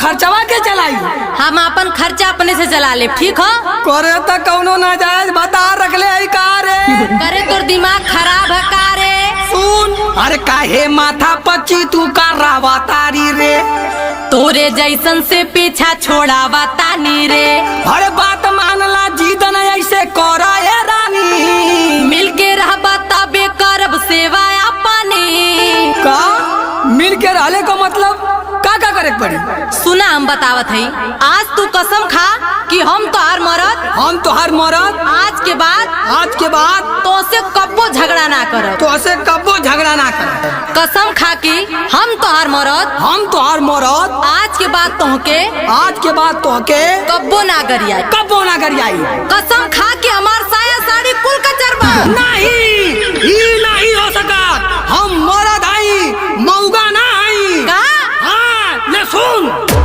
खर्चवा के चलाई। हम अपन खर्चा अपने से चला ले, ठीक हो? करे तो कौनो नाजायज बता रख ले का रे। करे तोर दिमाग खराब है का रे? सुन, अरे काहे माथा पच्ची तू का रावा तारी रे। तोरे जैसन से पीछा छोड़ावा तानी रे। अरे बात मानला जीतन ऐसे करा है रानी। मिलके रहबा तबे करब सेवा अपनी। का मिल के रहले का मतलब का करे पड़ी? सुना हम बतावत हई, आज तू कसम खा कि हम तोहार मरद, हम तोहार मरद आज के बाद तो से कब्बो झगड़ा ना करब। तो से कब्बो झगड़ा ना कर। कसम खा कि हम तोहार मरद, हम तोहार मरद आज के बाद तोहके कब्बो ना गरियाई। कब्बो ना गरियाई। कसम खा कि हमार साया साड़ी कुल कचरबा। नहीं, ई नहीं हो सका। हम मरद आई, मौगा ना आई। का? हाँ, ले सुन।